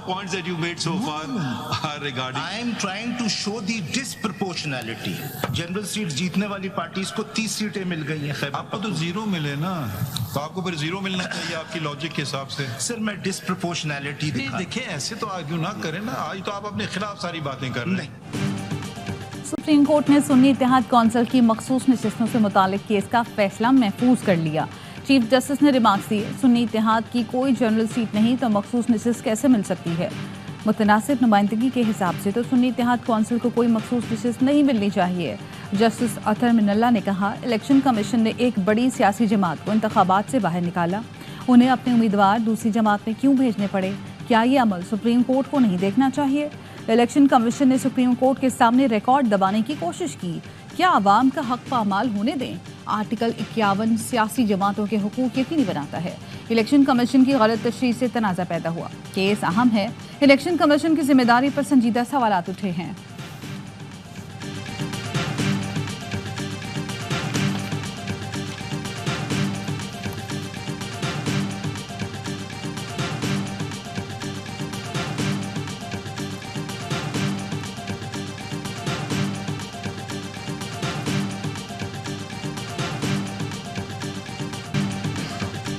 points that you made so far are regarding. I am trying to show the disproportionality. General seat जीतने वाली parties को 30 सीटें मिल गई हैं। आपको तो 0 मिले ना, तो आपको फिर 0 मिलना चाहिए आपकी लॉजिक के हिसाब से। सर मैं डिस्प्रोपोर्शनैलिटी देखिए ऐसे तो आर्ग्यू ना करें ना, आज तो आप अपने खिलाफ सारी बातें कर रहे हैं। सुप्रीम कोर्ट ने सुन्नी इत्तेहाद कौंसिल की मखसूस नशिस्तों से मुतालिक केस का फैसला महफूज कर लिया। चीफ जस्टिस ने रिमार्क्स दिए, सुन्नी इत्तेहाद की कोई जनरल सीट नहीं तो मखसूस नशिस्त कैसे मिल सकती है। मुतनासिब नुमाइंदगी के हिसाब से तो सुन्नी इत्तेहाद कौंसिल को कोई मखसूस नशिस्त नहीं मिलनी चाहिए। जस्टिस अतर मिनल्ला ने कहा, इलेक्शन कमीशन ने एक बड़ी सियासी जमात को इंतखाबात से बाहर निकाला, उन्हें अपने उम्मीदवार दूसरी जमात में क्यों भेजने पड़े? क्या ये अमल सुप्रीम कोर्ट को नहीं देखना चाहिए? इलेक्शन कमीशन ने सुप्रीम कोर्ट के सामने रिकॉर्ड दबाने की कोशिश की। क्या आवाम का हक पामाल होने दें? आर्टिकल 51 सियासी जमातों के हुकूक यकीनी बनाता है। इलेक्शन कमीशन की गलत तशरीह से तनाज़ा पैदा हुआ। केस अहम है, इलेक्शन कमीशन की जिम्मेदारी पर संजीदा सवालात उठे हैं।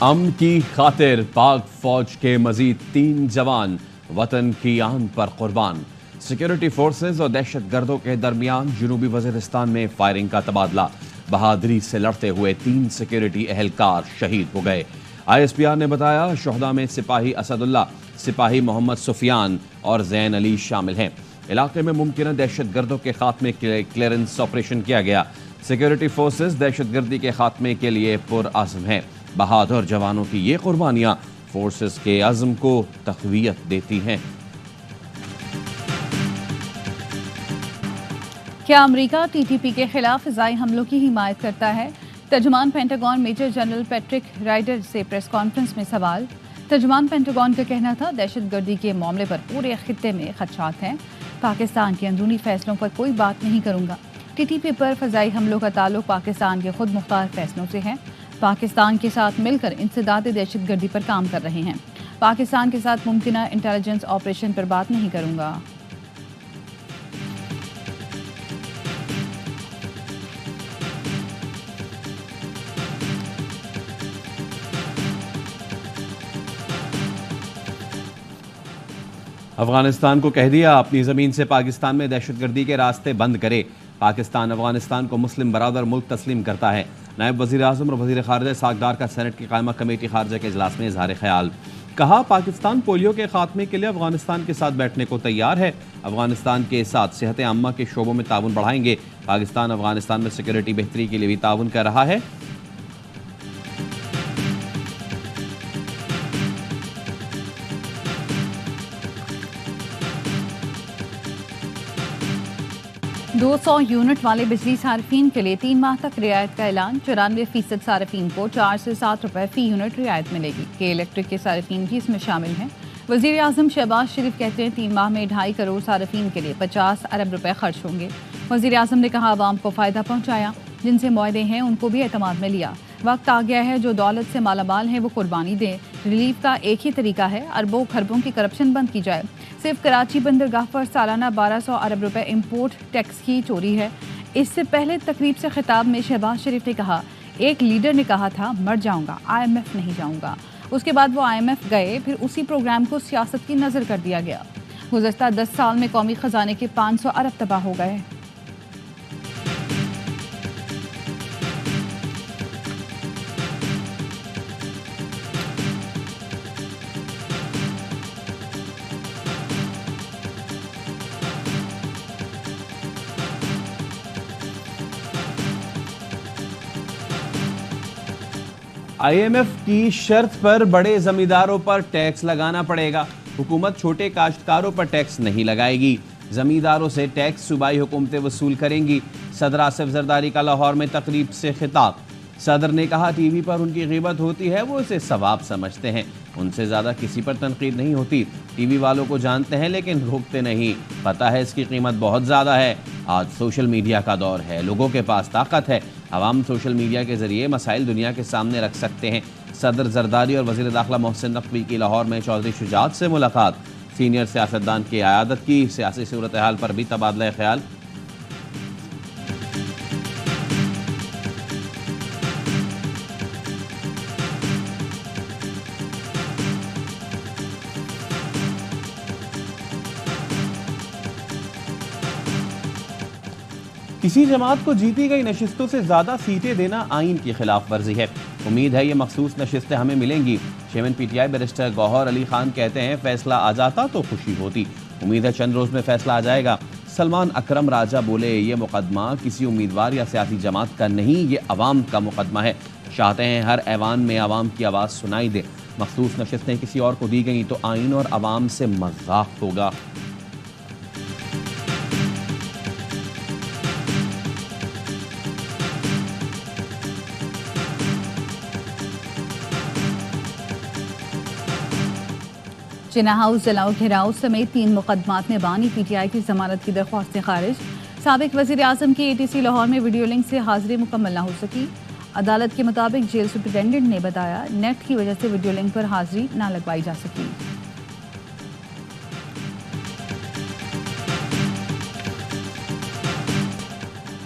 अमन की खातिर पाक फौज के मजीद 3 जवान वतन की आन पर कुर्बान। सिक्योरिटी फोर्सेज और दहशत गर्दों के दरमियान जनूबी वजीरिस्तान में फायरिंग का तबादला। बहादुरी से लड़ते हुए 3 सिक्योरिटी एहलकार शहीद हो गए। ISPR ने बताया, शोहदा में सिपाही असदुल्ला, सिपाही मोहम्मद सुफियान और जैन अली शामिल हैं। इलाके में मुमकिन दहशत गर्दों के खात्मे के लिए क्लियरेंस ऑपरेशन किया गया। सिक्योरिटी फोर्सेज दहशत गर्दी के खात्मे के लिए पुरअज़्म हैं। बहादुर जवानों की ये कुर्बानियां फोर्सेस के अज़्म को तक़वियत देती हैं। क्या अमेरिका TTP के खिलाफ फ़िज़ाई हमलों की हिमायत करता है? तर्जुमान Pentagon major general Patrick Ryder से प्रेस कॉन्फ्रेंस में सवाल। तर्जुमान पेंटागन का कहना था, दहशतगर्दी के मामले पर पूरे खित्ते में खदशात हैं। पाकिस्तान के अंदरूनी फैसलों पर कोई बात नहीं करूँगा। TTP पर फ़िज़ाई हमलों का ताल्लुक पाकिस्तान के खुद मुख्तार फैसलों से है। पाकिस्तान के साथ मिलकर इंसदाद दहशतगर्दी पर काम कर रहे हैं। पाकिस्तान के साथ मुमकिना इंटेलिजेंस ऑपरेशन पर बात नहीं करूँगा। अफगानिस्तान को कह दिया, अपनी ज़मीन से पाकिस्तान में दहशतगर्दी के रास्ते बंद करे। पाकिस्तान अफगानिस्तान को मुस्लिम बरादर मुल्क तस्लीम करता है। नायब वज़ीर आज़म और वज़ीर ख़ारिजा सागदार का सेनेट की कायमा कमेटी ख़ारिजा के इजलास में इज़हार ख्याल। कहा, पाकिस्तान पोलियो के खात्मे के लिए अफगानिस्तान के साथ बैठने को तैयार है। अफगानिस्तान के साथ सेहत आम्मा के शोबों में ताउन बढ़ाएंगे। पाकिस्तान अफगानिस्तान में सिक्योरिटी बेहतरी के लिए भी ताउन कर रहा है। दो 200 यूनिट वाले बिजली सार्फिन के लिए 3 माह तक रियायत का ऐलान। 94% सार्फिन को 4 से 7 रुपए फी यूनिट रियायत मिलेगी। के इलेक्ट्रिक के सार्फिन भी इसमें शामिल हैं। वज़ीर आज़म शहबाज शरीफ कहते हैं, 3 माह में 2.5 करोड़ सार्फिन के लिए 50 अरब रुपए खर्च होंगे। वज़ीर आज़म ने कहा, आवाम को फ़ायदा पहुँचाया, जिनसे मुआहदे हैं उनको भी एतमाद में लिया। वक्त आ गया है जो दौलत से मालामाल है वो कुर्बानी दें। रिलीफ का एक ही तरीका है, अरबों खरबों की करप्शन बंद की जाए। सिर्फ कराची बंदरगाह पर सालाना 1200 अरब रुपए इम्पोर्ट टैक्स की चोरी है। इससे पहले तकरीब से खिताब में शहबाज शरीफ ने कहा, एक लीडर ने कहा था मर जाऊंगा, IMF नहीं जाऊंगा। उसके बाद वो IMF गए, फिर उसी प्रोग्राम को सियासत की नज़र कर दिया गया। गुज़श्ता 10 साल में कौमी ख़जाने के 500 अरब तबाह हो गए। IMF की शर्त पर बड़े जमींदारों पर टैक्स लगाना पड़ेगा। हुकूमत छोटे काश्तकारों पर टैक्स नहीं लगाएगी। जमींदारों से टैक्स सूबाई हुकूमतें वसूल करेंगी। सदर आसिफ जरदारी का लाहौर में तकरीब से खिताब। सदर ने कहा, टीवी पर उनकी ग़ीबत होती है, वो इसे सवाब समझते हैं। उनसे ज़्यादा किसी पर तनकीद नहीं होती। टीवी वालों को जानते हैं लेकिन रोकते नहीं। पता है इसकी कीमत बहुत ज़्यादा है। आज सोशल मीडिया का दौर है, लोगों के पास ताकत है। अवाम सोशल मीडिया के ज़रिए मसाइल दुनिया के सामने रख सकते हैं। सदर जरदारी और वज़ीर दाखिला मोहसिन नकवी की लाहौर में चौधरी शुजात से मुलाकात। सीनियर सियासतदान की आयादत की। सियासी सूरत हाल पर भी तबादला ख्याल। किसी जमात को जीती गई नशिस्तों से ज्यादा सीटें देना आइन की खिलाफ वर्जी है। उम्मीद है ये मखसूस नशिस्तें हमें मिलेंगी। चेयरमैन पीटीआई बैरिस्टर गौहर अली खान कहते हैं, फैसला आ जाता तो खुशी होती। उम्मीद है चंद रोज में फैसला आ जाएगा। सलमान अकरम राजा बोले, ये मुकदमा किसी उम्मीदवार या सियासी जमात का नहीं, ये अवाम का मुकदमा है। चाहते हैं हर ऐवान में अवाम की आवाज़ सुनाई दे। मखसूस नशिस्तें किसी और को दी गई तो आइन और अवाम से मजाक होगा। जिन्ना हाउस जलाओ घेराव समेत 3 मुकदमात में बानी पीटीआई की जमानत की दरख्वास्तें खारिज। साबिक वज़ीर आज़म की एटीसी लाहौर में वीडियो लिंक से हाजिरी मुकम्मल न हो सकी। अदालत के मुताबिक जेल सुप्रिटेंडेंट ने बताया, नेट की वजह से वीडियो लिंक पर हाजिरी न लगवाई जा सकी।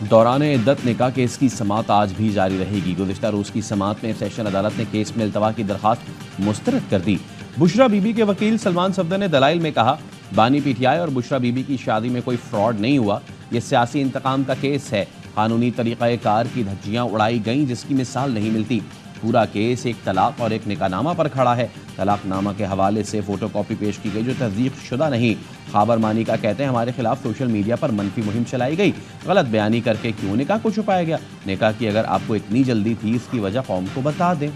दौरान इद्दत निकाह केस की समाअत आज भी जारी रहेगी। गुज़िश्ता रोज़ की समाअत में सेशन अदालत ने केस में इल्तवा की दरख्वास्त मुस्तरद कर दी। बुशरा बीबी के वकील सलमान सफदर ने दलाइल में कहा, बानी पीटीआई और बुशरा बीबी की शादी में कोई फ्रॉड नहीं हुआ, ये सियासी इंतकाम का केस है। कानूनी तरीक़ाकार की धज्जियां उड़ाई गईं जिसकी मिसाल नहीं मिलती। पूरा केस एक तलाक और एक निकाहनामा पर खड़ा है। तलाकनामा के हवाले से फोटोकॉपी पेश की गई जो तस्दीक शुदा नहीं। खाबर मानी का कहते हैं, हमारे खिलाफ सोशल मीडिया पर मनफी मुहिम चलाई गई। गलत बयानी करके क्यों निकाह को छुपाया गया? निकाह की अगर आपको इतनी जल्दी थी, इसकी वजह कौम को बता दें।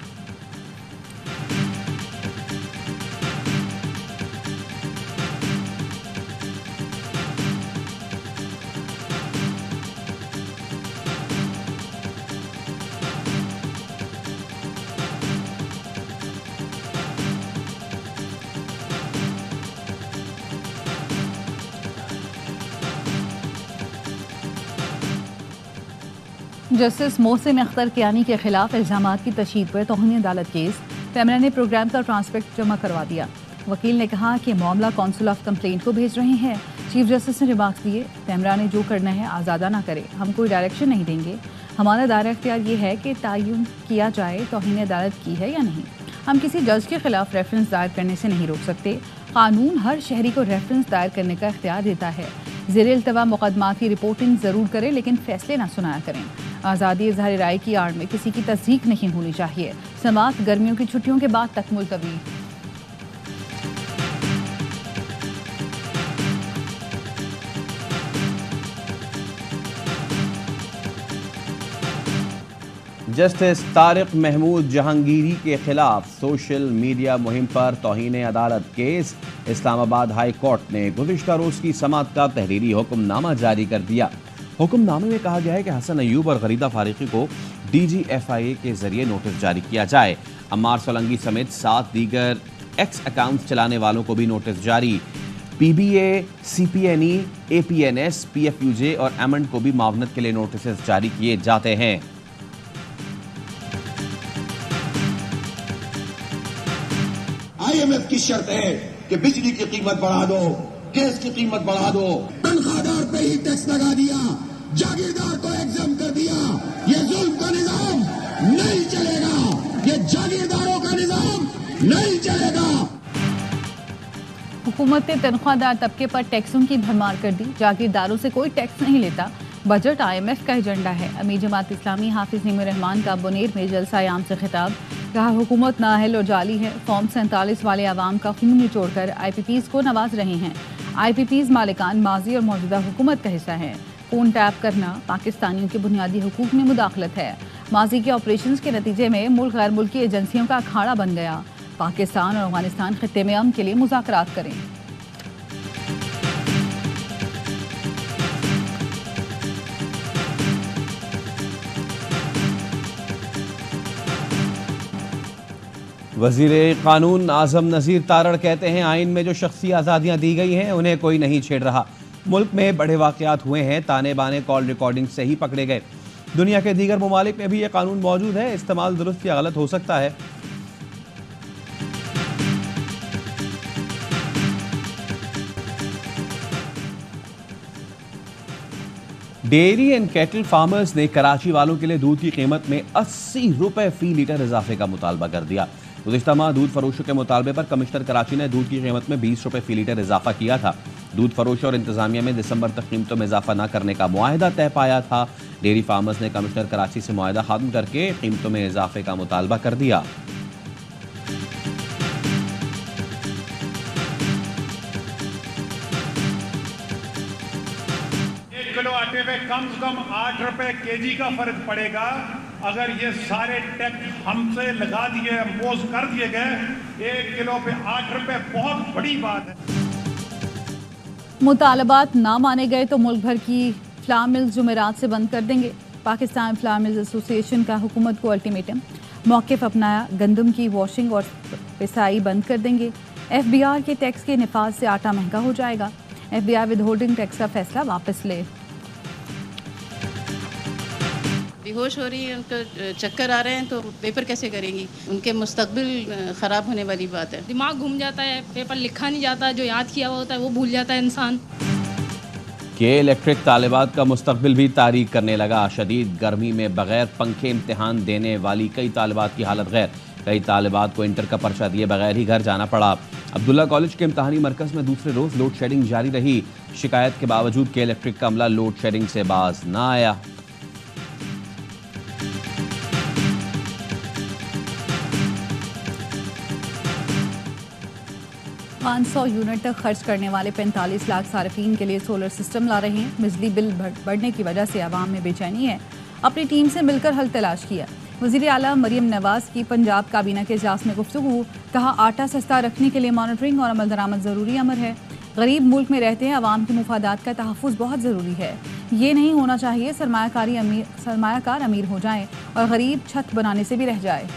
जस्टिस मोहसिन अख्तर कियानी के खिलाफ इल्जामात की तशहीद पर तौहीन अदालत केस। पैमरा ने प्रोग्राम का ट्रांसक्रिप्ट जमा करवा दिया। वकील ने कहा कि मामला कौंसिल ऑफ कंप्लेंट को भेज रहे हैं। चीफ जस्टिस ने रिमार्क्स दिए, पैमरा ने जो करना है आज़ादा ना करे, हम कोई डायरेक्शन नहीं देंगे। हमारा दायरा इख्तियार ये है कि तयन किया जाए तौहीन अदालत की है या नहीं। हम किसी जज के खिलाफ रेफरेंस दायर करने से नहीं रोक सकते। कानून हर शहरी को रेफरेंस दायर करने का इख्तियार देता है। ज़ेर इल्तवा मुकदमात की रिपोर्टिंग ज़रूर करें, लेकिन फैसले ना सुनाया करें। आज़ादी इज़हार राय की आड़ में किसी की तस्दीक नहीं होनी चाहिए। समाअत गर्मियों की छुट्टियों के बाद तक मुलतवी। जस्टिस तारिक महमूद जहांगीरी के खिलाफ सोशल मीडिया मुहिम पर तौहीन अदालत केस। इस्लामाबाद हाई कोर्ट ने गुज़िश्ता रोज़ की समाअत का तहरीरी हुक्मनामा जारी कर दिया। हुक्मनामे में कहा गया है कि हसन अयूब और गरीदा फारूकी को DGFIA के जरिए नोटिस जारी किया जाए। अम्मार सोलंगी समेत 7 दीगर एक्स अकाउंट चलाने वालों को भी नोटिस जारी। PBA, CPNE, APNS, PFUJ और एमंड को भी मावनत के लिए नोटिस जारी किए जाते हैं। IMF की शर्त है कि बिजली की कीमत बढ़ा दो, गैस की कीमत बढ़ा दो। तनख्वाहदार पे ही टैक्स लगा दिया, जागीरदार को एग्जाम कर दिया। ये जुल्म का निजाम नहीं चलेगा, ये जागीरदारों का निजाम नहीं चलेगा। हुकूमत ने तनख्वाहदार तबके पर टैक्सों की भरमार कर दी। जागीरदारों से कोई टैक्स नहीं लेता। बजट IMF का एजेंडा है। अमीर जमात इस्लामी हाफिज नईमुर रहमान का बुनेर में जलसा आम से खिताब। कहा, हुकूमत नाअहल और जाली है। फॉर्म 47 वाले आवाम का खून निचोड़कर IPPs को नवाज रहे हैं। IPPs मालिकान माजी और मौजूदा हुकूमत का हिस्सा है। फोन टैप करना पाकिस्तानियों के बुनियादी हुकूक में मुदाखलत है। माजी के ऑपरेशन के नतीजे में मुल्क गैर मुल्की एजेंसियों का अखाड़ा बन गया। पाकिस्तान और अफगानिस्तान खित्ते में अमन के लिए मुज़ाकरात करें। वज़ीर कानून आज़म नज़ीर तारड़ कहते हैं, आइन में जो शख्सी आज़ादियाँ दी गई हैं उन्हें कोई नहीं छेड़ रहा। मुल्क में बड़े वाक़यात हुए हैं, ताने बाने कॉल रिकॉर्डिंग से ही पकड़े गए। दुनिया के दीगर ममालिक में भी ये कानून मौजूद है, इस्तेमाल दुरुस्त या गलत हो सकता है। डेयरी एंड कैटल फार्मर्स ने कराची वालों के लिए दूध की कीमत में 80 रुपए फी लीटर इजाफे का मुतालबा कर दिया। गुज़िश्ता माह दूध फरोशों के मुतालबे पर कमिश्नर कराची ने दूध की कीमत में 20 रुपए फी लीटर इजाफा किया था। दूध फरोशों और इंतजामिया में दिसंबर तक कीमतों में इजाफा न करने का मुआहदा तय पाया था। डेयरी फार्मर्स ने कमिश्नर कराची से मुआहदा खत्म करके कीमतों में इजाफे का मुतालबा कर दिया। किलो आटे पे कम से कम 8 रुपए केजी का फर्क पड़ेगा। अगर ये सारे टैक्स हमसे लगा दिए, इम्पोज कर दिए गए, 1 किलो पे 8 रुपए बहुत बड़ी बात है। मुतालबात ना माने गए तो मुल्क भर की फ्लावर मिल्स जुमेरात से बंद कर देंगे। पाकिस्तान फ्लावर मिल्स एसोसिएशन का हुकूमत को अल्टीमेटम, मौक़िफ़ अपनाया, गंदम की वॉशिंग और पिसाई बंद कर देंगे। FBR के टैक्स के निफाज से आटा महंगा हो जाएगा। FBR विदहोल्डिंग टैक्स का फैसला वापस ले। बेहोश हो रही है, उनको चक्कर आ रहे हैं, तो पेपर कैसे करेंगी? उनके मुस्तकबिल ख़राब होने वाली बात है। दिमाग घूम जाता है, पेपर लिखा नहीं जाता, जो याद किया हुआ होता है वो भूल जाता है इंसान। के इलेक्ट्रिक तालिबात का मुस्तकबिल भी तारीक करने लगा। शदीद गर्मी में बगैर पंखे इम्तिहान देने वाली कई तालिबात की हालत गैर। कई तालिबात को इंटर का पर्चा दिए बगैर ही घर जाना पड़ा। अब्दुल्ला कॉलेज के इम्तिहानी मरकज़ में दूसरे रोज लोड शेडिंग जारी रही। शिकायत के बावजूद के इलेक्ट्रिक का अमला लोड शेडिंग से बाज न आया। पाँच 100 यूनिट तक खर्च करने वाले 45 लाख सार्फिन के लिए सोलर सिस्टम ला रहे हैं। बिजली बिल बढ़ने की वजह से आवाम में बेचैनी है। अपनी टीम से मिलकर हल तलाश किया। वज़ीर आला मरियम नवाज की पंजाब काबीना के इजलास में गुफ्तगू, कहा आटा सस्ता रखने के लिए मॉनिटरिंग और अमल दरामद ज़रूरी अमर है। गरीब मुल्क में रहते हैं, आवाम के मुफादात का तहफ़्फ़ुज़ बहुत ज़रूरी है। ये नहीं होना चाहिए सरमायाकार अमीर हो जाएं और गरीब छत बनाने से भी रह जाए।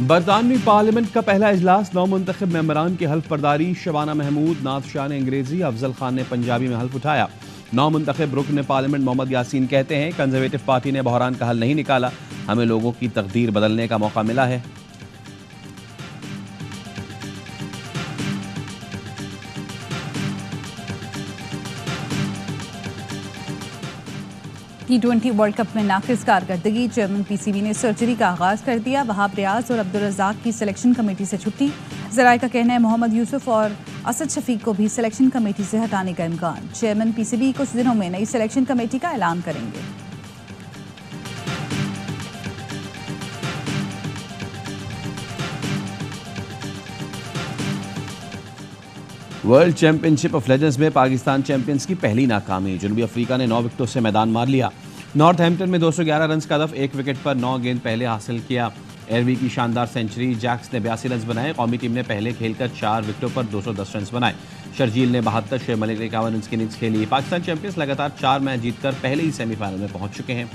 बरतानवी पार्लियामेंट का पहला इजलास नौ मुंतखब मेंबरान की हल्फ बर्दारी। शबाना महमूद, नाथ शाह ने अंग्रेजी, अफजल खान ने पंजाबी में हल्फ उठाया। नौ मुंतखब रुकन पार्लियामेंट मोहम्मद यासीन कहते हैं कंजर्वेटिव पार्टी ने बहरान का हल नहीं निकाला, हमें लोगों की तकदीर बदलने का मौका मिला है। T20 वर्ल्ड कप में नाकिस कारकर्दगी, चेयरमैन PCB ने सर्जरी का आगाज़ कर दिया। वहाब रियाज और अब्दुल रज़ाक की सिलेक्शन कमेटी से छुट्टी। ज़राए का कहना है मोहम्मद यूसुफ और असद शफीक को भी सिलेक्शन कमेटी से हटाने का इम्कान। चेयरमैन PCB कुछ दिनों में नई सिलेक्शन कमेटी का ऐलान करेंगे। वर्ल्ड चैंपियनशिप ऑफ लेजेंड्स में पाकिस्तान चैंपियंस की पहली नाकामी। जनूबी अफ्रीका ने 9 विकेटों से मैदान मार लिया। नॉर्थहैम्पटन में 211 रन का हदफ, 1 विकेट पर 9 गेंद पहले हासिल किया। एयरवी की शानदार सेंचुरी, जैक्स ने 82 रन बनाए। कौमी टीम ने पहले खेलकर 4 विकेटों पर 210 रन बनाए। शर्जील ने 72, शेख मलिक ने 51 रन की इनिंग्स खेली। पाकिस्तान चैंपियंस लगातार 4 मैच जीतकर पहले ही सेमीफाइनल में पहुंच चुके हैं।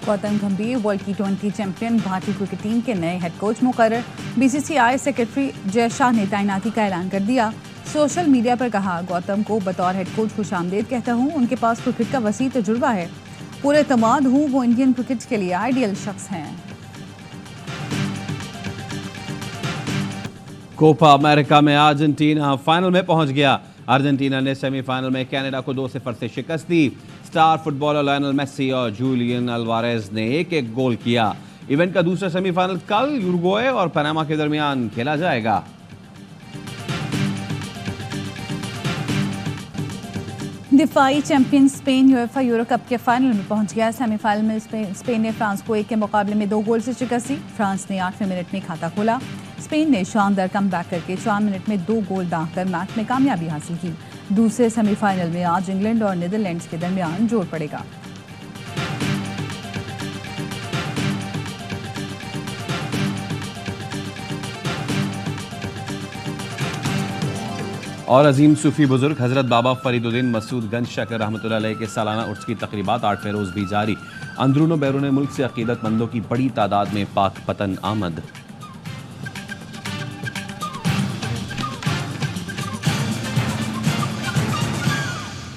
गौतम गंभीर वर्ल्ड T20 चैंपियन भारतीय क्रिकेट टीम के नए हेड कोच मुकर्रर। BCCI सेक्रेटरी जय शाह ने तैनाती का ऐलान कर दिया। सोशल मीडिया पर कहा, गौतम को बतौर हेड कोच खुशामदीद कहता हूं, उनके पास क्रिकेट का वसी तजुर्बा है, पूरे एतमाद हूं, वो इंडियन क्रिकेट के लिए आइडियल शख्स हैं। कोपा अमेरिका में अर्जेंटीना फाइनल में पहुंच गया। अर्जेंटीना ने सेमीफाइनल में कनाडा को 2-0 से शिकस्त दी। स्टार फुटबॉलर लायनल मेसी और जूलियन अल्वारेज ने एक गोल किया। इवेंट का दूसरा सेमीफाइनल कल यूरुग्वे और पनामा के दरमियान खेला जाएगा। दिफाई champion Spain UEFA Euro cup के फाइनल में पहुंच गया। सेमीफाइनल में स्पेन ने फ्रांस को 1 के मुकाबले में 2 गोल से शिकस्त दी। फ्रांस ने 8वें मिनट में खाता खोला। स्पेन ने शानदार कमबैक करके 4 मिनट में 2 गोल दागकर मैच में कामयाबी हासिल की। दूसरे सेमीफाइनल में आज इंग्लैंड और नीदरलैंड्स के दरमियान जोर पड़ेगा। और अजीम सूफी बुजुर्ग हजरत बाबा फरीदुद्दीन मसूद गंज शकर रहमतुल्लाह अलैह के सालाना उर्स की तकरीबात 8वें रोज भी जारी। अंदरून बैरून मुल्क से अकीदतमंदों की बड़ी तादाद में पाक पतन आमद।